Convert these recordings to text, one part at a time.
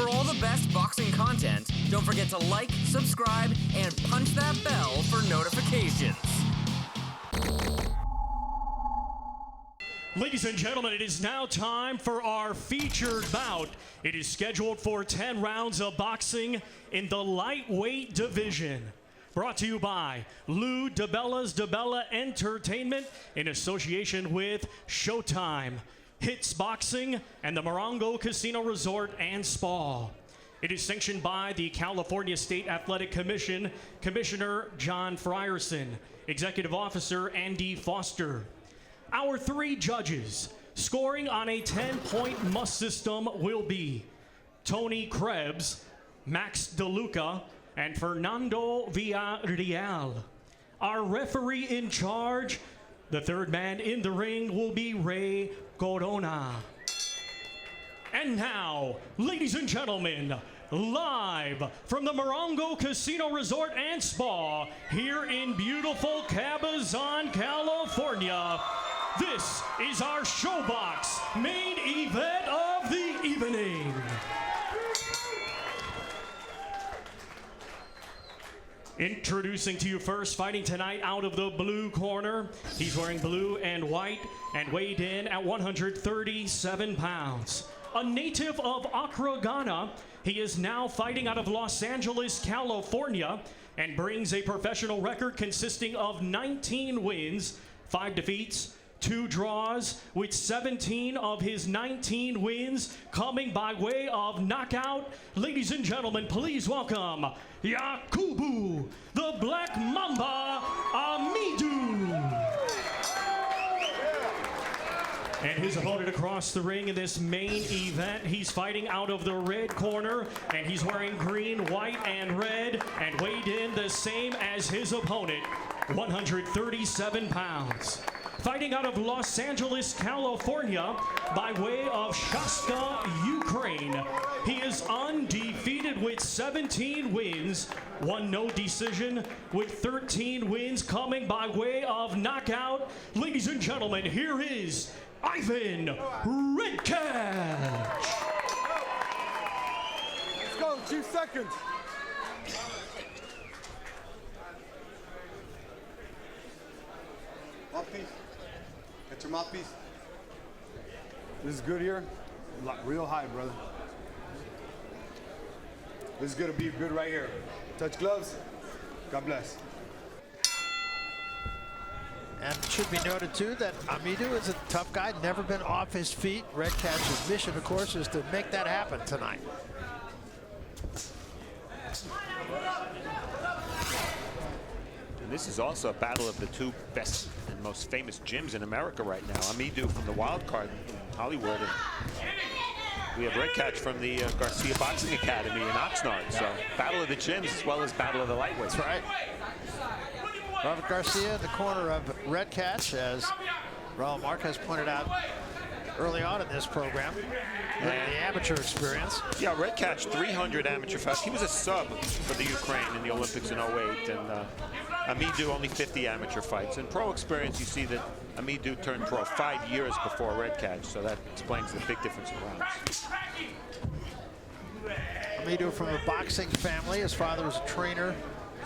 For all the best boxing content, don't forget to like, subscribe, and punch that bell for notifications. Ladies and gentlemen, it is now time for our featured bout. It is scheduled for 10 rounds of boxing in the lightweight division. Brought to you by Lou DiBella's DiBella Entertainment in association with Showtime, Hits Boxing, and the Morongo Casino Resort and Spa. It is sanctioned by the California State Athletic Commission, Commissioner John Frierson, Executive Officer Andy Foster. Our three judges scoring on a 10-point must system will be Tony Krebs, Max DeLuca, and Fernando Villarreal. Our referee in charge, the third man in the ring, will be Ray Corona. And now, ladies and gentlemen, live from the Morongo Casino Resort and Spa here in beautiful Cabazon, California, this is our ShowBox main event of the evening. Introducing to you first, fighting tonight out of the blue corner. He's wearing blue and white and weighed in at 137 pounds. A native of Accra, Ghana, he is now fighting out of Los Angeles, California, and brings a professional record consisting of 19 wins, 5 defeats, 2 draws, with 17 of his 19 wins coming by way of knockout. Ladies and gentlemen, please welcome YAKUBU, the Black Mamba Amidu. And his opponent across the ring in this main event, he's fighting out of the red corner, and he's wearing green, white, and red, and weighed in the same as his opponent, 137 pounds. Fighting out of Los Angeles, California, by way of Shasta, Ukraine. He is undefeated with 17 wins, 1 no decision, with 13 wins coming by way of knockout. Ladies and gentlemen, here is Ivan RedKach. Let's go, 2 seconds. Mouthpiece. Get your mouthpiece. This is good here. Real high, brother. This is gonna be good right here. Touch gloves. God bless. And it should be noted, too, that Amidu is a tough guy, never been off his feet. RedKach's mission, of course, is to make that happen tonight. And this is also a battle of the 2 best and most famous gyms in America right now. Amidu from the Wild Card in Hollywood, and we have RedKach from the Garcia Boxing Academy in Oxnard. So battle of the gyms as well as battle of the lightweights. That's right. Robert Garcia in the corner of RedKach, as Raul Marquez pointed out early on in this program, the amateur experience. Yeah, RedKach, 300 amateur fights. He was a sub for the Ukraine in the Olympics in 08, and Amidu only 50 amateur fights. In pro experience, you see that Amidu turned pro 5 years before RedKach, so that explains the big difference in rounds. Amidu from a boxing family. His father was a trainer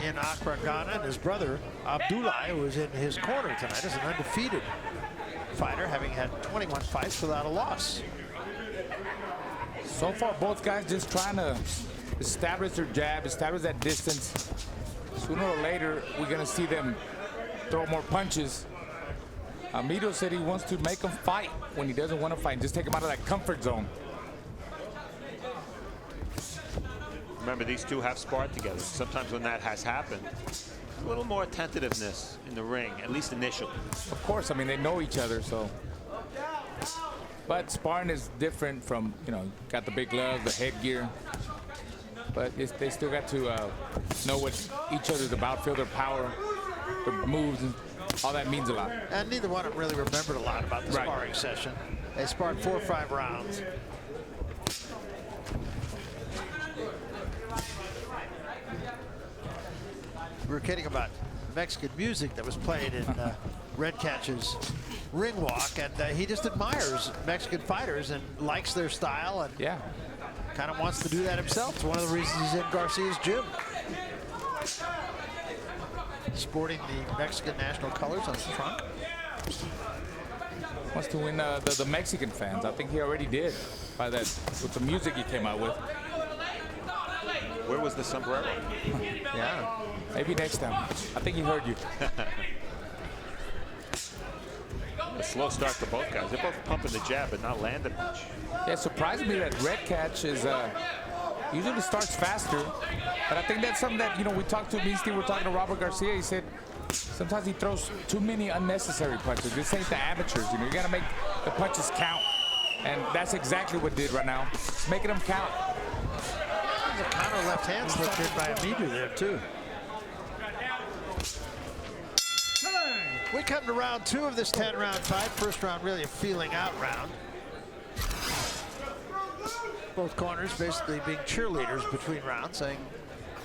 in Accra, Ghana, and his brother, Abdullah, was in his corner tonight as an undefeated fighter, having had 21 fights without a loss. So far, both guys just trying to establish their jab, establish that distance. Sooner or later, we're going to see them throw more punches. Amidu said he wants to make him fight when he doesn't want to fight, just take him out of that comfort zone. Remember, these two have sparred together. Sometimes when that has happened, a little more tentativeness in the ring, at least initially. Of course, I mean, they know each other, so. But sparring is different from, you know, got the big gloves, the headgear. But they still got to know what each other's about, feel their power, their moves, and all that means a lot. And neither one of them really remembered a lot about the sparring session. They sparred 4 or 5 rounds. We were kidding about Mexican music that was played in RedKach's ring walk, and he just admires Mexican fighters and likes their style. And yeah, kind of wants to do that himself. It's one of the reasons he's in Garcia's gym. Sporting the Mexican national colors on his trunk. Wants to win the Mexican fans. I think he already did by that with the music he came out with. Where was the sombrero? Yeah, maybe next time. I think he heard you. A slow start to both guys. They're both pumping the jab but not landing much. Yeah, it surprised me that RedKach is usually starts faster, but I think that's something that, we talked to Misty, we're talking to Robert Garcia. He said sometimes he throws too many unnecessary punches. This ain't the amateurs, you gotta make the punches count, and that's exactly what did right now. It's making them count. There's a counter left hand slipped in by Amidu there too. We come to round 2 of this 10-round fight. First round really a feeling out round. Both corners basically being cheerleaders between rounds, saying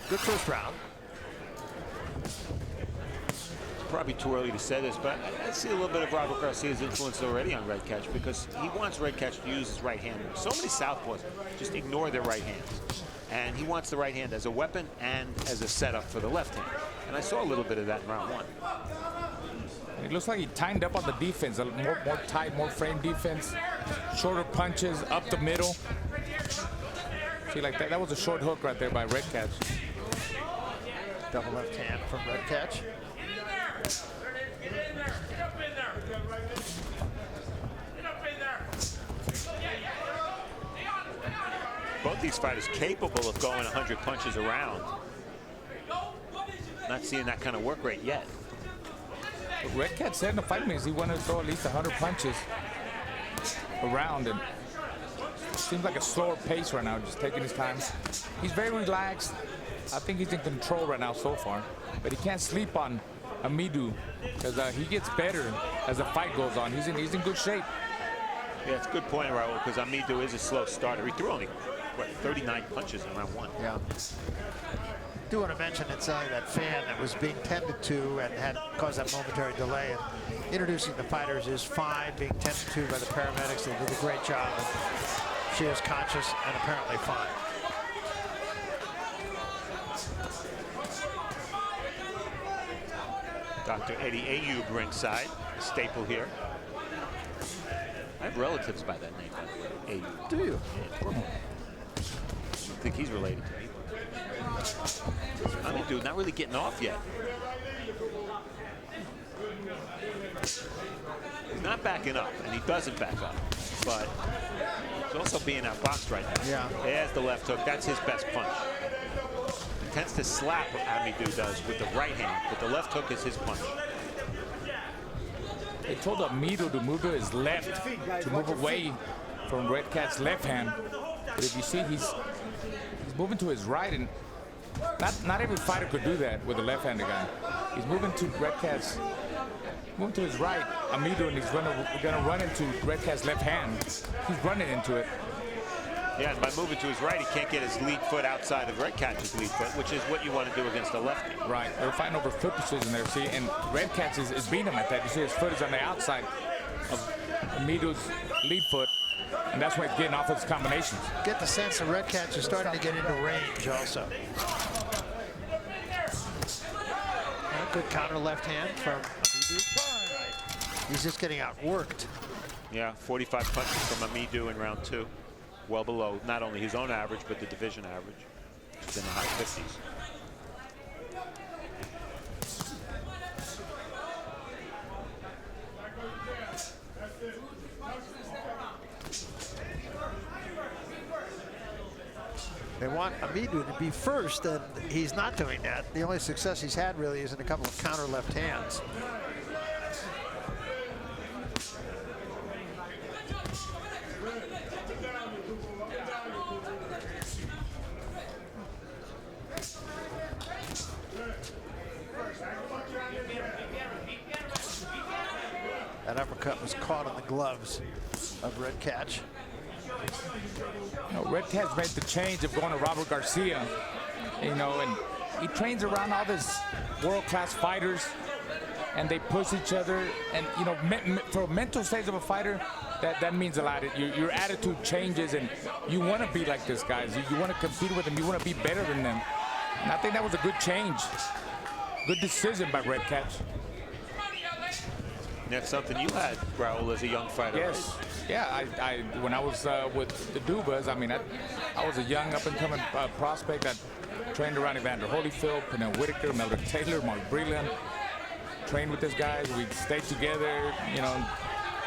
good first round. Probably too early to say this, but I see a little bit of Robert Garcia's influence already on RedKach, because he wants RedKach to use his right hand. So many southpaws just ignore their right hands, and he wants the right hand as a weapon and as a setup for the left hand. And I saw a little bit of that in round 1. It looks like he tightened up on the defense, more tight, more frame defense, shorter punches up the middle. See, like that was a short hook right there by RedKach. Double left hand from RedKach. Both these fighters capable of going 100 punches a round. Not seeing that kind of work rate yet. What RedKach said in the fight means he wanted to throw at least 100 punches around, and it seems like a slower pace right now, just taking his time. He's very relaxed. I think he's in control right now so far, but he can't sleep on Amidu because he gets better as the fight goes on. He's in good shape. Yeah, it's a good point, Raul, because Amidu is a slow starter. He threw only, 39 punches in round 1. Yeah. I do want to mention inside that fan that was being tended to and had caused that momentary delay. And introducing the fighters is fine, being tended to by the paramedics. They did a great job. And she is conscious and apparently fine. Dr. Eddie Ayub ringside, a staple here. I have relatives by that name, by the way. Ayub. Do you? Yeah, I think he's related to me. I mean, dude, not really getting off yet. He's not backing up, and he doesn't back up. But he's also being outboxed right now. Yeah. There's the left hook. That's his best punch. He tends to slap, Amidu does, with the right hand, but the left hook is his punch. They told Amidu to move to his left, to move away from RedKach's left hand. But if you see, he's moving to his right, and not every fighter could do that with a left-handed guy. He's moving to RedKach's, moving to his right, Amidu, and he's gonna run into RedKach's left hand. He's running into it. Yeah, and by moving to his right, he can't get his lead foot outside of RedKach's lead foot, which is what you want to do against a lefty. Right, they're fighting over foot precision there, see, and RedKach is beating him at that. You see his foot is on the outside of Amidu's lead foot, and that's why he's getting off his combinations. Get the sense that RedKach is starting to get into range also. Good counter left hand from Amidu. He's just getting outworked. Yeah, 45 punches from Amidu in round 2. Well below not only his own average, but the division average, which is in the high 50s. They want Amidu to be first, and he's not doing that. The only success he's had really is in a couple of counter left hands. That uppercut was caught on the gloves of RedKach. RedKach made the change of going to Robert Garcia, and he trains around all these world-class fighters. and they push each other. And you know, for a mental stage of a fighter, that means a lot. Your attitude changes, and you want to be like this, guys. You want to compete with them. You want to be better than them. And I think that was a good change. Good decision by RedKach. That's something you had, Raul, as a young fighter. Yes. Right? Yeah, I when I was with the Dubas, I mean, I was a young up-and-coming prospect that trained around Evander Holyfield, Pernell Whitaker, Melvin Taylor, Mark Breland. Trained with these guys. We stayed together, you know,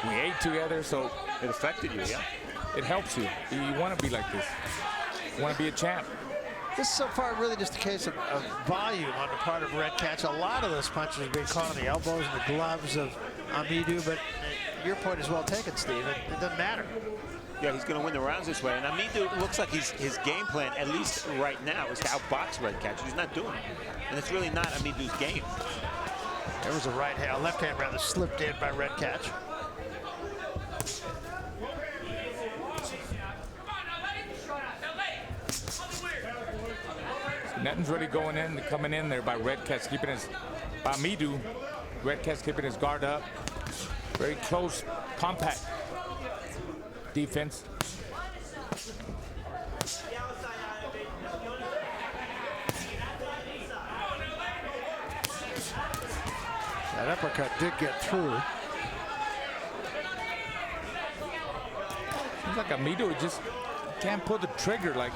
we ate together, so it affected you, yeah? It helps you. You want to be like this. You want to be a champ. This is so far really just a case of volume on the part of RedKach. A lot of those punches are being caught on the elbows and the gloves of Amidu, but your point is well taken, Steve. It doesn't matter. Yeah, he's going to win the rounds this way. And Amidu looks like his game plan, at least right now, is to outbox RedKach. He's not doing it. And it's really not Amidu's game. There was a left hand rather slipped in by RedKach. Nothing's really coming in there by RedKach, by Amidu. RedKach keeping his guard up. Very close, compact defense. That uppercut did get through. Seems like Amidu just can't pull the trigger like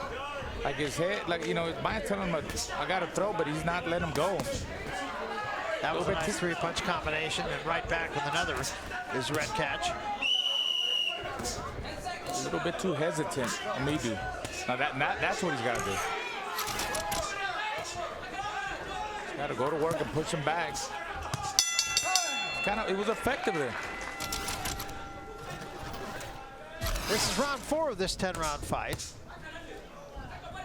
his head, like, you know, his mind's telling him, I got to throw, but he's not letting him go. That was a nice three-punch combination, and right back with another is RedKach. A little bit too hesitant, Amidu. Now that's what he's got to do. He's got to go to work and push him back. It was effective there. This is round 4 of this 10-round fight.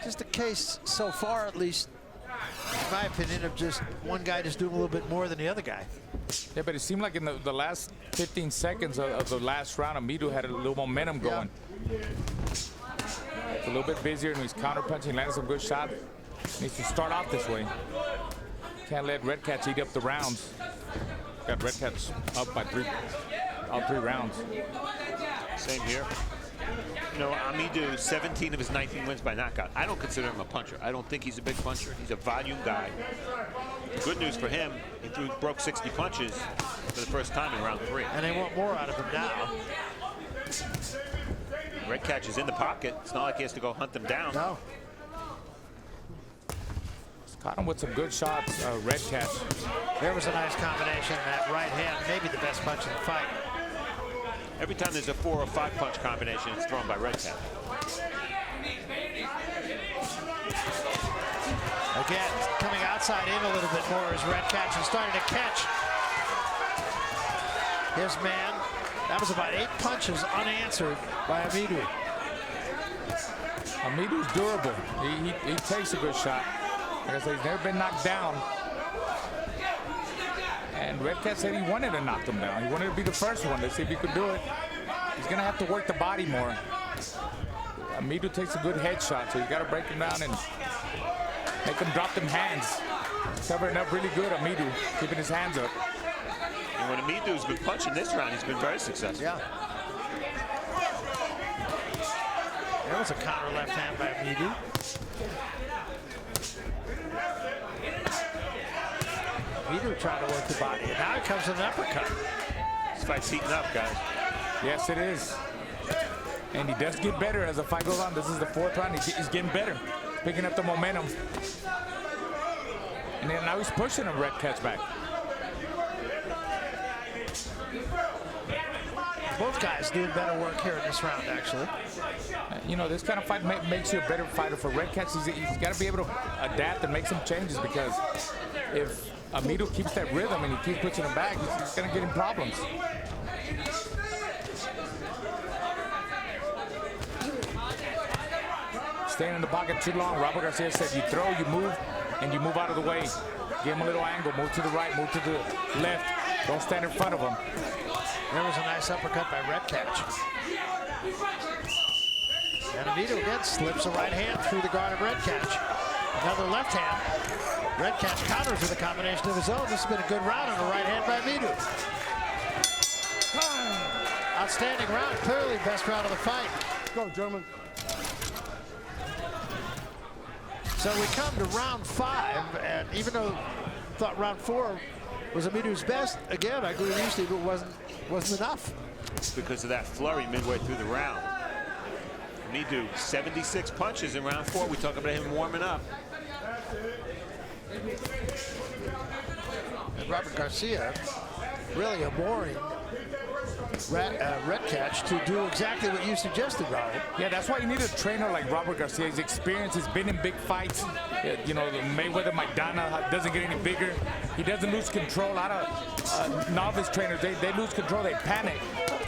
Just a case so far, at least, in my opinion, of just one guy just doing a little bit more than the other guy. Yeah, but it seemed like in the last 15 seconds of the last round, Amidu had a little momentum going. Yeah. A little bit busier, and he's counter-punching, landing some good shots. Needs to start off this way. Can't let RedKach eat up the rounds. Got RedKach up by all three rounds. Same here. You know, Amidu, 17 of his 19 wins by knockout. I don't consider him a puncher. I don't think he's a big puncher. He's a volume guy. The good news for him, he broke 60 punches for the first time in round 3. And they want more out of him now. RedKach is in the pocket. It's not like he has to go hunt them down. No. Caught him with some good shots, RedKach. There was a nice combination. That right hand, maybe the best punch in the fight. Every time there's a 4 or 5 punch combination, it's thrown by RedKach. Again, coming outside in a little bit more as RedKach is starting to catch his man. That was about 8 punches unanswered by Amidu. Amidu's durable. He takes a good shot. Like I said, he's never been knocked down. And RedKach said he wanted to knock him down. He wanted to be the first one. Let's see if he could do it. He's going to have to work the body more. Amidu takes a good headshot, so you got to break him down and make him drop them hands. He's covering up really good, Amidu, keeping his hands up. And when Amidu's been punching this round, he's been very successful. Yeah. There was a counter left hand by Amidu. Amidu trying to work the body, and now it comes an uppercut. This fight's heating up, guys. Yes, it is. And he does get better as the fight goes on. This is the 4th round. He's getting better, picking up the momentum. And then now he's pushing him, RedKach back. Both guys doing better work here in this round, actually. You know, this kind of fight makes you a better fighter. For RedKach, he's got to be able to adapt and make some changes, because if Amidu keeps that rhythm and he keeps pushing him back, he's going to get in problems. Staying in the pocket too long. Robert Garcia said you throw, you move, and you move out of the way. Give him a little angle, move to the right, move to the left. Don't stand in front of him. There was a nice uppercut by RedKach. And Amidu again slips a right hand through the guard of RedKach. Another left hand. RedKach counters with a combination of his own. This has been a good round on the right hand by Amidu. Outstanding round. Clearly best round of the fight. Let's go, German. So we come to round 5, and even though I thought round 4 was Amidu's best, again, I agree with you, Steve, it wasn't enough. Because of that flurry midway through the round. Amidu, 76 punches in round 4. We talk about him warming up. And Robert Garcia really abhorring RedKach to do exactly what you suggested, Robert. Yeah, that's why you need a trainer like Robert Garcia. His experience, he's been in big fights. You know, Mayweather, Maidana doesn't get any bigger. He doesn't lose control. A lot of novice trainers, they lose control, they panic.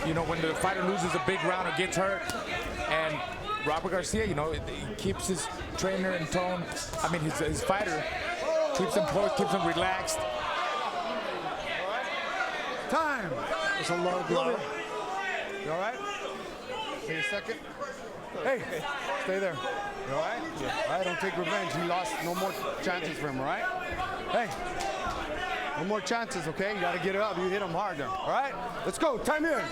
You know, when the fighter loses a big round or gets hurt. And Robert Garcia, you know, he keeps his trainer in tone. I mean, his fighter keeps him poised, keeps him relaxed. Time. It's a low blow. You all right? Take a second. Hey, stay there. You all right? Yeah. All right, don't take revenge. He lost. No more chances for him, all right? Hey, no more chances, okay? You got to get it up. You hit him hard there, all right? Let's go. Time here.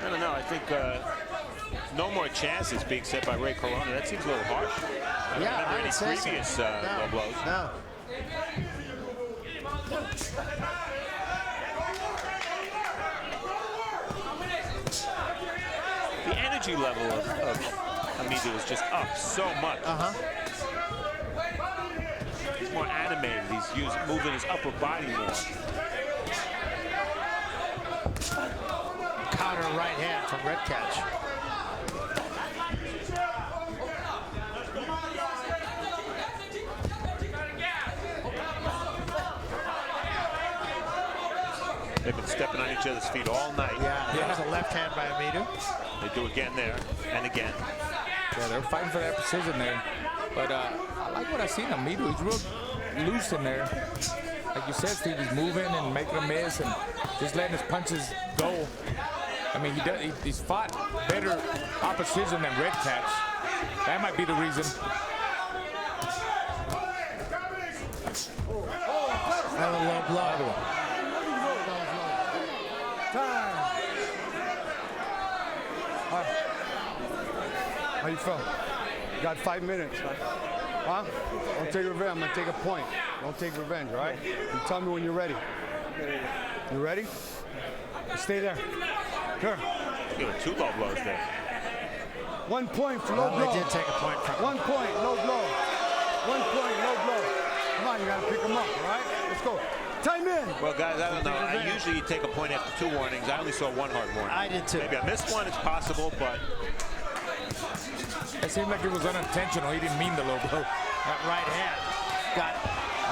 I don't know. I think no more chances being said by Ray Corona. That seems a little harsh. I don't remember any previous low blows. No. The energy level of Amidu is just up so much. He's more animated. He's moving his upper body more. Counter right hand from RedKach. They've been stepping on each other's feet all night. Yeah, that was a left hand by Amidu. They do again there and again. Yeah, they're fighting for that precision there. But I like what I see in Amidu. He's real loose in there. Like you said, Steve, he's moving and making a miss and just letting his punches go. I mean, he's fought better opposition than RedKach. That might be the reason. Another low blow. Time. All right. How you feel? You got 5 minutes. Huh? Don't take revenge. I'm going to take a point. Don't take revenge, all right? You tell me when you're ready. You ready? Stay there. Here. Give it 2 low blows there. 1 point for low blow. They did take a point from 1 point, low blow. 1 point, low blow. Come on, you got to pick them up, all right? Let's go. Time in. Well, guys, I don't know. I usually take a point after 2 warnings. I only saw 1 hard warning. I did too. Maybe I missed one. It's possible, but it seemed like it was unintentional. He didn't mean the low blow. That right hand got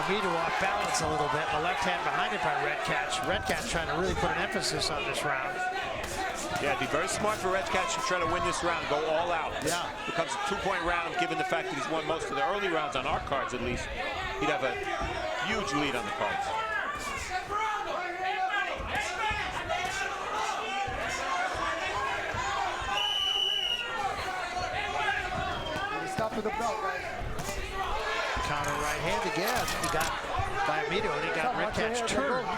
Amidu off balance a little bit. The left hand behind it by RedKach. RedKach trying to really put an emphasis on this round. yeah, it'd be very smart for RedKach to try to win this round, go all out. Yeah. Becomes a 2-point round, given the fact that he's won most of the early rounds on our cards, at least. He'd have a huge lead on the cards. Stop with the belt, guys. Counter right hand again. He got by Amidu and he got RedKach turned.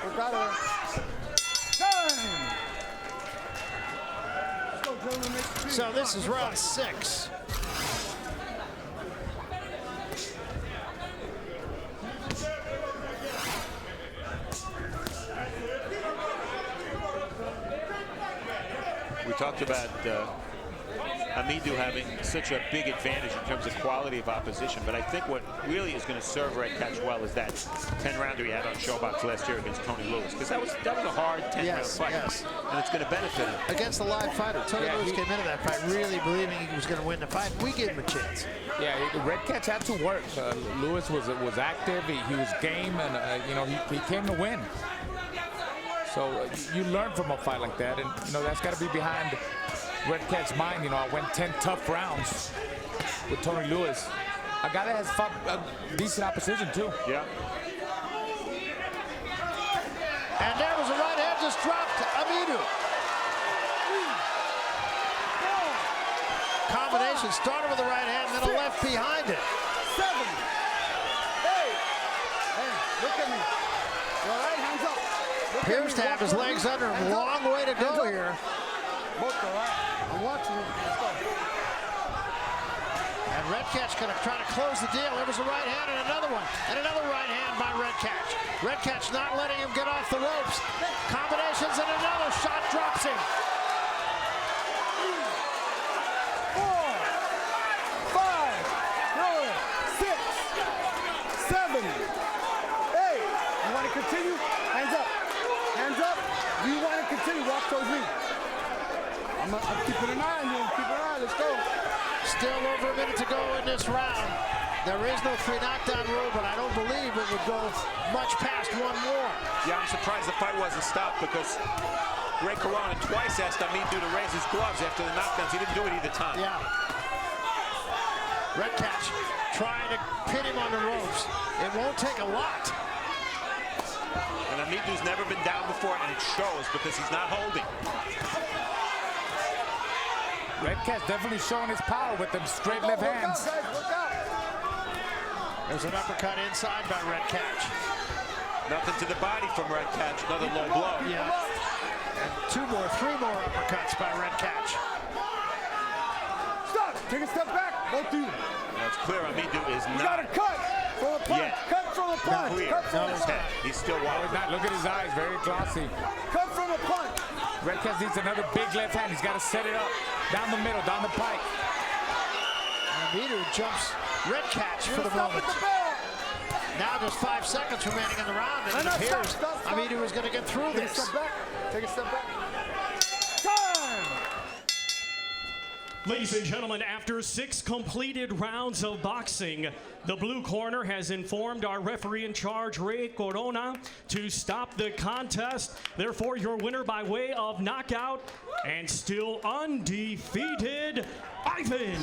So this is round 6. We talked about Amidu having such a big advantage in terms of quality of opposition, but I think what really is going to serve RedKach well is that 10-rounder he had on Showbox last year against Tony Lewis, because that was a hard 10-round fight, and it's going to benefit him. Against a live fighter. Tony Lewis came into that fight really believing he was going to win the fight. We gave him a chance. Yeah, RedKach had to work. Lewis was active. He was game, and you know, he came to win. So you learn from a fight like that, and you know that's got to be behind RedKach's mind. You know, I went 10 tough rounds with Tony Lewis, a guy that has fought decent opposition too. Yeah. And there was a right hand just dropped to Amidu. Combination started with the right hand, then a left behind it. 7, 8. Hey, look at me. You all right? Hands up. Look Appears to have his legs under him. Long way to go here. Both all right. I'm watching you. Let's go. And RedKach going to try to close the deal. There was a right hand and another one. And another right hand by RedKach. RedKach not letting him get off the ropes. Combinations and another shot drops him. 4, 5, 6, 7, 8. You want to continue? Hands up. Hands up. Do you want to continue? Walk towards me. I'm keeping an eye on you. Keep an eye. Let's go. Still over a minute to go in this round. There is no 3 knockdown rule, but I don't believe it would go much past 1 more. Yeah, I'm surprised the fight wasn't stopped because Ray Corona twice asked Amidu to raise his gloves after the knockdowns. He didn't do it either time. Yeah. RedKach trying to pin him on the ropes. It won't take a lot. And Amidu's never been down before, and it shows because he's not holding. RedKach definitely showing his power with them straight left hands. Look out, guys. Look out. There's an uppercut inside by RedKach. Nothing to the body from RedKach. Another low blow. Yeah. And 3 more uppercuts by RedKach. Stop. Take a step back. Both of you. That's clear. Amidu is You got to not cut from a punch. yet Cut from a punch. clear. Cut from a His punch. head. He's still Oh, wild. not, look at his eyes, very glossy. Cut from a punch. RedKach needs another big left hand. He's got to set it up down the middle, down the pipe. Amidu jumps RedKach for the Stop moment. at the bell. Now just 5 seconds remaining in the round, and it No, appears stop. Amidu is going to get through Take a this. step back. Take a step back. Time. Ladies and gentlemen, after 6 completed rounds of boxing, the blue corner has informed our referee in charge, Ray Corona, to stop the contest. Therefore, your winner by way of knockout and still undefeated, Ivan